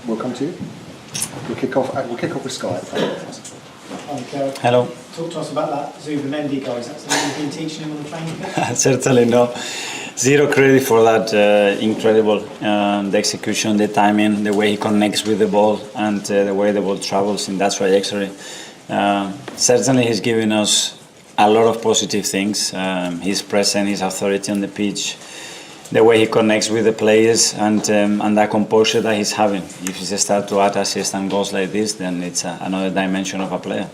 we'll come to you. We'll kick off with Sky. Hello. Talk to us about that Zubimendi guy. Is that something you've been teaching him on the training pitch? Certainly no. Zero credit for that. Incredible. The execution, the timing, the way he connects with the ball, and the way the ball travels in that trajectory. Certainly he's given us a lot of positive things. His presence, his authority on the pitch, the way he connects with the players, and that composure that he's having. If he starts to add assists and goals like this, then it's another dimension of a player.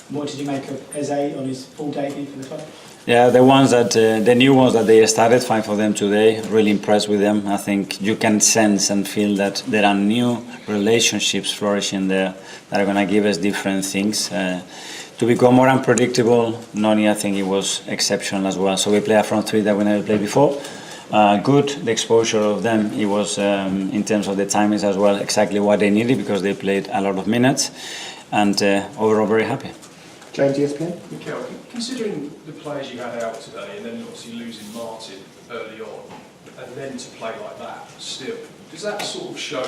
What did you make of Eze on his full debut for the club? Yeah, the new ones that they started, 5 of them today, really impressed with them. I think you can sense and feel that there are new relationships flourishing there that are going to give us different things. To become more unpredictable, Noni, I think it was exceptional as well. So we play a front three that we never played before. Good, the exposure of them, it was, in terms of the timings as well, exactly what they needed because they played a lot of minutes. And overall, very happy. James, ESPN? Mikel, considering the players you had out today and then obviously losing Martin early on and then to play like that still, does that sort of show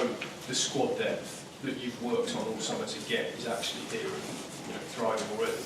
the squad depth that you've worked on all summer to get is actually here and thriving already?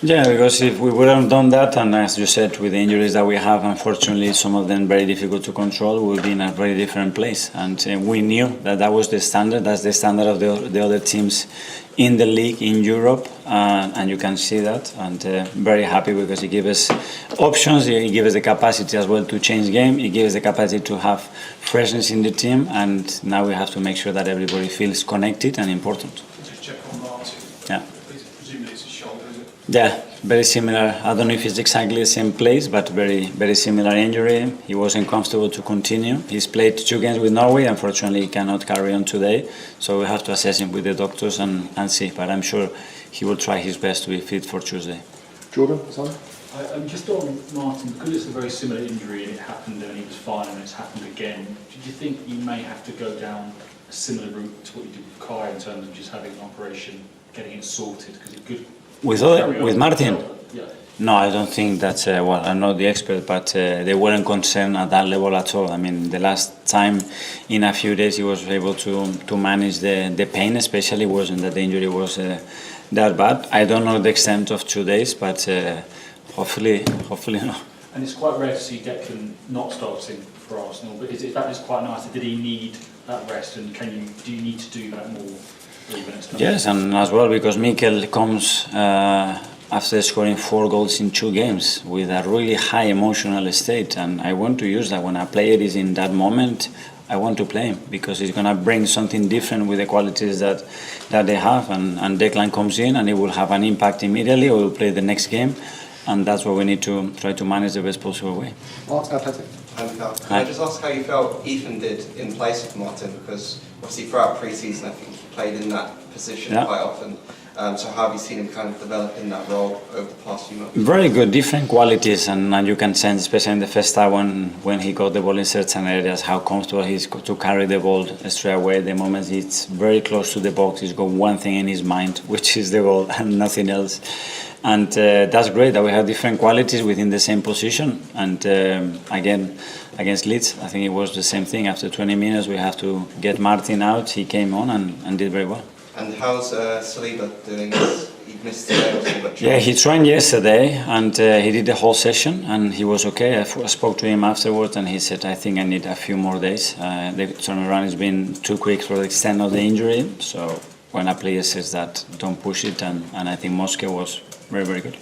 Yeah, because if we wouldn't have done that, and as you said, with the injuries that we have, unfortunately, some of them very difficult to control, we would be in a very different place. And we knew that that was the standard, that's the standard of the other teams in the league in Europe, and you can see that. And very happy because it gives us options, it gives us the capacity as well to change game, it gives us the capacity to have freshness in the team, and now we have to make sure that everybody feels connected and important. Just check on Martin. Yeah. Presumably it's his shoulder, is it? Yeah, very similar. I don't know if it's exactly the same place, but very similar injury. He wasn't comfortable to continue. He's played 2 games with Norway. Unfortunately, he cannot carry on today. So we have to assess him with the doctors and see. But I'm sure he will try his best to be fit for Tuesday. Jordan, sorry? Just on Martin, because it's a very similar injury and it happened and he was fine and it's happened again, do you think you may have to go down a similar route to what you did with Kai in terms of just having an operation, getting it sorted? Because it could... With Martin? Yeah. No, I don't think that's, well, I'm not the expert, but they weren't concerned at that level at all. I mean, the last time in a few days he was able to manage the pain, especially wasn't that the injury was that bad. I don't know the extent of 2 days, but hopefully no. And it's quite rare to see Declan not starting for Arsenal, but that is quite nice. Did he need that rest, and do you need to do that more? Yes, and as well because Mikel comes after scoring 4 goals in 2 games with a really high emotional state, and I want to use that. When a player is in that moment, I want to play him because he's going to bring something different with the qualities that they have, and Declan comes in and he will have an impact immediately, or will play the next game, and that's what we need to try to manage the best possible way. Can I just ask how you felt Ethan did in place of Martin? Because obviously throughout pre-season I think he played in that position quite often. So how have you seen him kind of develop in that role over the past few months? Very good, different qualities, and you can sense, especially in the first time when he got the ball in certain areas, how comfortable he is to carry the ball straight away. The moment it's very close to the box, he's got one thing in his mind, which is the goal and nothing else. And that's great that we have different qualities within the same position. And again, against Leeds, I think it was the same thing. After 20 minutes, we have to get Martin out. He came on and did very well. And how's Saliba doing? He missed today, but yeah, he trained yesterday and he did the whole session and he was okay. I spoke to him afterwards and he said, I think I need a few more days. The turnaround has been too quick for the extent of the injury. So when a player says that, don't push it, and I think Moscow was very good.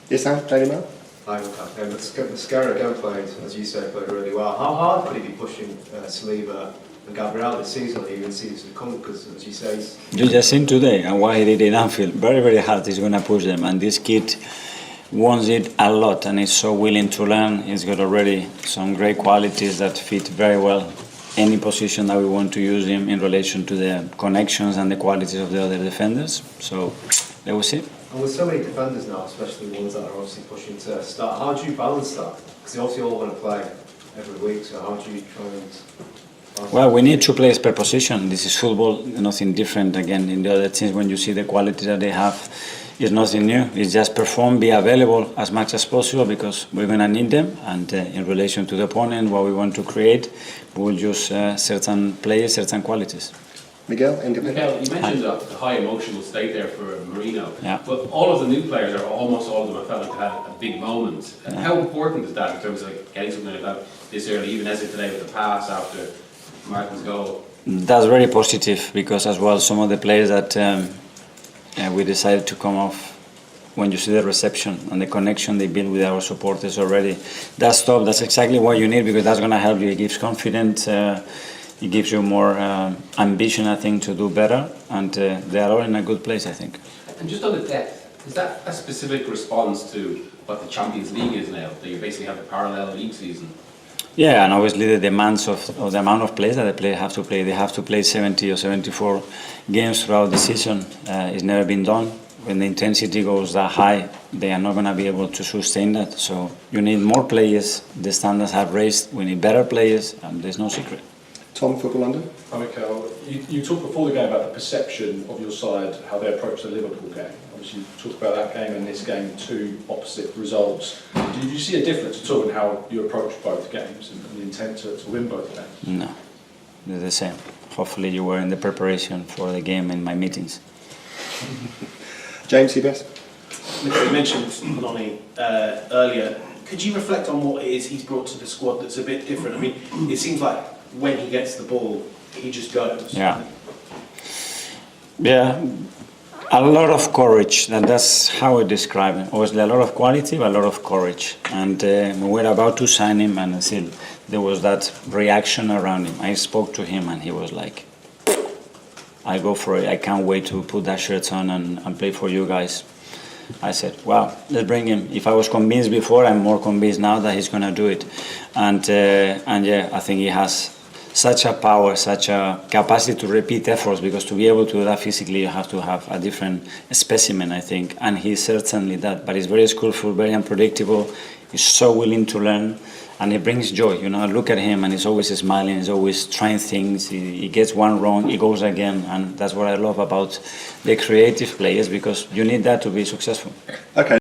Yes, Sam, Daily Mail? Hi, Mascara again played, as you say, played really well. How hard could he be pushing Saliba and Gabriel this season, or even season to come? Because, as you say, you just seen today and why he did it in Anfield. Very hard. He's going to push them, and this kid wants it a lot, and he's so willing to learn. He's got already some great qualities that fit very well any position that we want to use him in relation to the connections and the qualities of the other defenders. So let us see. And with so many defenders now, especially ones that are obviously pushing to start, how do you balance that? Because they obviously all want to play every week, so how do you try and... Well, we need 2 players per position. This is football, nothing different. Again, in the other teams, when you see the quality that they have, it's nothing new. It's just perform, be available as much as possible because we're going to need them. And in relation to the opponent, what we want to create, we will use certain players, certain qualities. Miguel, independent. Mikel, you mentioned the high emotional state there for Marino, Yeah. but all of the new players, or almost all of them, I felt like they had a big moment. How important is that in terms of like getting something like that this early, even as of today with the pass after Martin's goal? That's very positive because as well some of the players that we decided to come off, when you see the reception and the connection they build with our supporters already, that's exactly what you need, because that's going to help you. It gives confidence, it gives you more ambition, I think, to do better, and they are all in a good place, I think. And just on the depth, is that a specific response to what the Champions League is now, that you basically have a parallel league season? Yeah, and obviously the demands of the amount of players that the players have to play. They have to play 70 or 74 games throughout the season. It's never been done. When the intensity goes that high, they are not going to be able to sustain that. So you need more players. The standards have raised. We need better players, and there's no secret. Tom, Football London. Hi, Mikel. You talked before the game about the perception of your side, how they approached the Liverpool game. Obviously, you talked about that game and this game, two opposite results. Did you see a difference at all in how you approached both games and the intent to win both games? No, they're the same. Hopefully you were in the preparation for the game in my meetings. James, CBS. Mikel, you mentioned Noni earlier. Could you reflect on what it is he's brought to the squad that's a bit different? I mean, it seems like when he gets the ball, he just goes. Yeah. Yeah, a lot of courage. That's how I describe it. Obviously, a lot of quality, but a lot of courage. And we were about to sign him, and still there was that reaction around him. I spoke to him, and he was like, I go for it. I can't wait to put that shirt on and play for you guys. I said, wow, let's bring him. If I was convinced before, I'm more convinced now that he's going to do it. And yeah, I think he has such a power, such a capacity to repeat efforts, because to be able to do that physically, you have to have a different specimen, I think. And he's certainly that. But he's very skillful, very unpredictable. He's so willing to learn. And he brings joy, you know. Look at him, and he's always smiling. He's always trying things. He gets one wrong, he goes again, and that's what I love about the creative players, because you need that to be successful. Okay.